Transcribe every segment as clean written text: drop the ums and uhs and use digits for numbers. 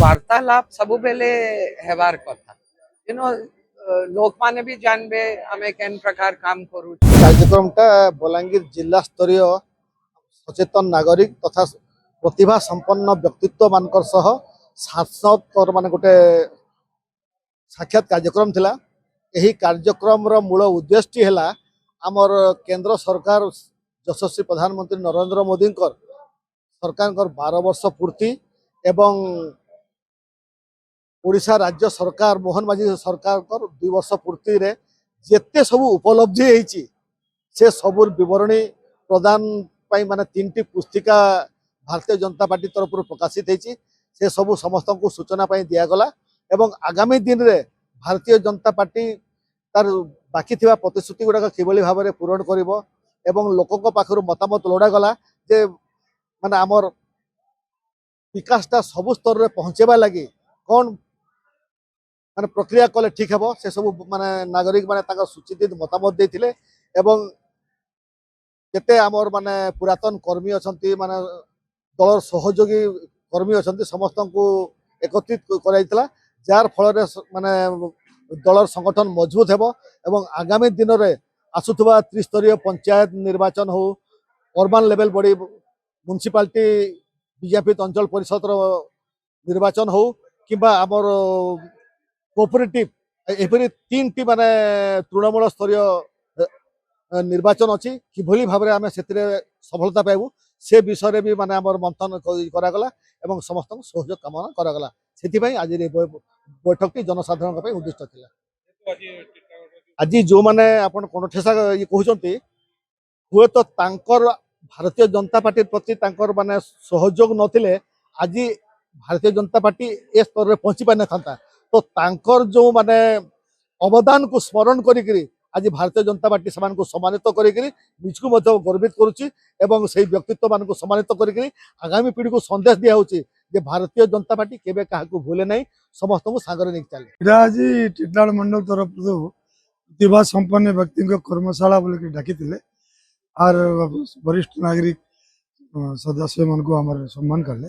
वार्तालाप सब बेले हेबार कथा लोक माने भी जानबे आमे केन प्रकार काम करू। कार्यक्रमटा बलांगीर जिला स्तरीय सचेतन नागरिक तथा प्रतिभा संपन्न व्यक्तित्व मानकर सह सांसद मान गोटे साक्षात कार्यक्रम थिला। यही कार्यक्रम रो मूल उद्देश्य है आमर केंद्र सरकार यशस्वी प्रधानमंत्री नरेंद्र मोदी सरकार 12 वर्ष पूर्ति एवं ओडिशा राज्य सरकार मोहन माझी सरकार 2 वर्ष पूर्ति रे जेते सब उपलब्धि होईची से सब विवरणी प्रदान माने 3टी पुस्तिका भारतीय जनता पार्टी तरफ प्रकाशित होईची से सब समस्त को सूचना दिगला एवं आगामी दिन रे भारतीय जनता पार्टी तार बाकी थिबा प्रतिश्रुति गुड़ाक किभली भाव में पूरण करिवो एवं लोकों पाखरु मतामत लोड़ा गला जे माने आमर विकासटा सब स्तर रे पहुँचेबा लगी कौन माने प्रक्रिया कले ठीक हे से सब माने नागरिक माने सूचित मतामत देथिले एवं केते आमर माने पुरातन कर्मी अछंती माने दलर सहयोगी कर्मी अछंती समस्त को एकत्रित कराइतला जार फल रे माने दलर संगठन मजबूत हेबो एवं आगामी दिन रे आसुथबा त्रिस्तरीय पंचायत निर्वाचन हो अर्बन लेवल बड़ी म्युनिसिपालिटी बीजेपी अंचल परिषद निर्वाचन हो किबा आमर कोऑपरेटिव एपरी 3टी माने तृणमूल स्तरीय निर्वाचन अच्छी किभली भाव में आम से सफलता पाइबू से विषय भी माने आमर मंथन करागला एवं समस्त सहयोग कामना करागला से आज बैठक जनसाधारण उद्दिष्ट थिला। आज जो माने आपण कोणठेसा ये कहउचंती हुए तो तांकर भारतीय जनता पार्टी प्रति तांकर माने सहयोग नथिले आज भारतीय जनता पार्टी ए स्तर रे पहुंची पाने था तो तांकर जो माने अवदान को स्मरण करी आज भारतीय जनता पार्टी समान को सम्मानित करी निजको मध्य गर्वित करुच्ची एवं से व्यक्तित्व मान को सम्मानित करी आगामी पीढ़ी को संदेश दिया होची जे भारतीय जनता पार्टी केबे काहाकू भूले नहीं समस्त को सागर नहीं चले। आज टिटलाड़ मंडल तरफ प्रतिभा संपन्न व्यक्ति को कर्मशाला बोल डाकी आर वरिष्ठ नागरिक सदस्य मान को आम सम्मान कले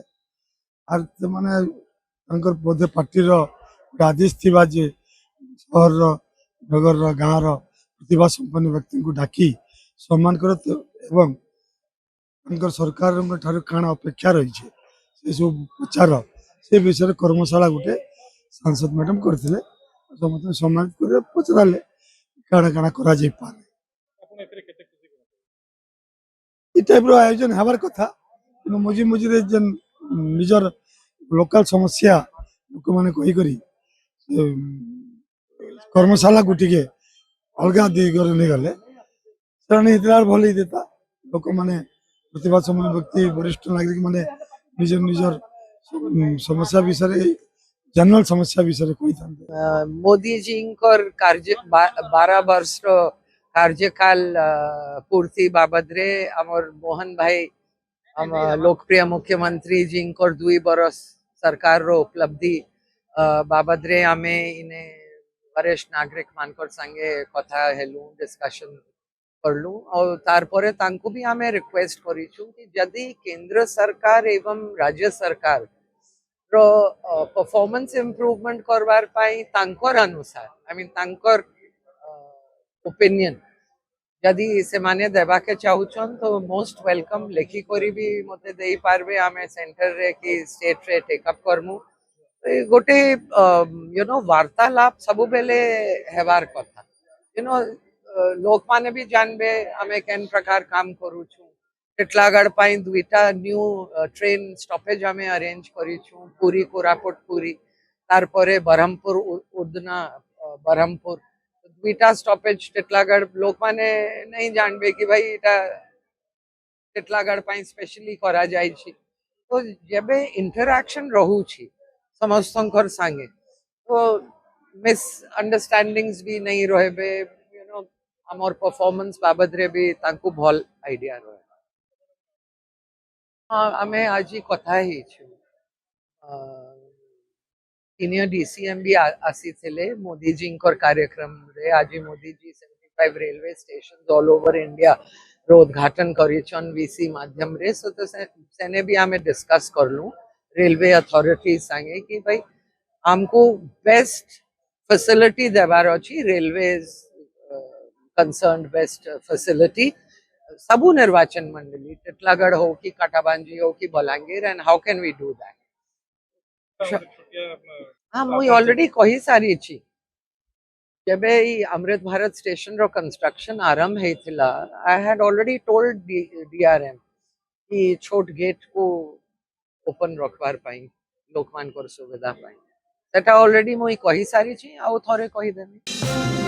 आर माने बोधे पार्टी आदेश थी जे सहर नगर गाँव प्रतिभा संपन्न व्यक्ति को डाकी सम्मान कर एवं सरकार काण अपेक्षा रही से सब प्रचार से विषय कर्मशाला गोटे सांसद मैडम करते समस्त सम्मानित कर पचारे काण काण करा टाइप आयोजन हबार कथा कि मझी मझे जेन निजर लोकल समस्या लोक मैंने कहीकरी कर्मशाला को टिके अलग दिगरे नहीं गले से भल ही देता लोक मैंने प्रतिभा संपन्न व्यक्ति वरिष्ठ नागरिक माने निजर निजर समस्या विषय जनरल समस्या विषय कही था। मोदी जी कार्य 12 वर्ष कार्यकाल पूर्ति बाबदरे आमर मोहन भाई आम लोकप्रिय मुख्यमंत्री जी 2 बरस सरकार रो उपलब्धि बाबदरे आमे इने वरिष्ठ नागरिक मानकर संगे कथा हेलु डिस्कशन करलु और तारपरे तांको भी आमे रिक्वेस्ट करिछु कि यदि केंद्र सरकार एवं राज्य सरकार रो परफॉर्मेंस इम्प्रूवमेंट करवार पाई तांकर अनुसार आई मीन तांकर ओपिनियन यदि से माने देवा के चाहूछन तो मोस्ट वेलकम लेखी करी भी मते देई पारबे आमे सेंटर रे कि स्टेट रे टेकअप करमु गोटे वार्तालाप सब बेले हेबार कथा लोक माने भी जानबे आमे केन प्रकार काम करू छु टिटलागढ़ पाई 2टा न्यू ट्रेन स्टॉपेज आमे अरेंज करी छु पूरी कोरापुट पूरी तारपरे बरहमपुर उदना बरहमपुर 2टा स्टॉपेज टिटलागढ़ लोक माने नहीं जानबे कि भाई एटा टिटलागढ़ पाई स्पेशली करा जाय छी तो जेबे इंटरैक्शन रहू छी समस्तंकर संगे तो मिस अंडरस्टैंडिंग्स भी नहीं रहबे हमर परफॉर्मेंस बाबदरे भी तांको भल आइडिया रहे। हाँ आमे आज ही कथा ही छु सीनियर डीसीएम भी आसी थिले मोदी जी कार्यक्रम रे आज Modi ji 75 railway station all over India रो उद्घाटन करिछन वीसी माध्यम रे सो तो सेने भी आमे डिस्कस करलु रेलवे अथॉरिटी सांगे कि भाई हमको बेस्ट फैसिलिटी देवार अछि रेलवे कंसर्न बेस्ट फैसिलिटी सबू निर्वाचन मंडली टिटलागढ़ हो कि काटाबांजी हो कि Balangir and how can we do that हाँ मुई ऑलरेडी कही सारी छी जबे ई अमृत भारत स्टेशन रो कंस्ट्रक्शन आरंभ हेतिला I had already told DRM कि छोट गेट को ओपन रखबार पाई लोकमानकर सुविधा पाई सेटा ऑलरेडी मुई कही सारी छी आउ थोरे कही देनी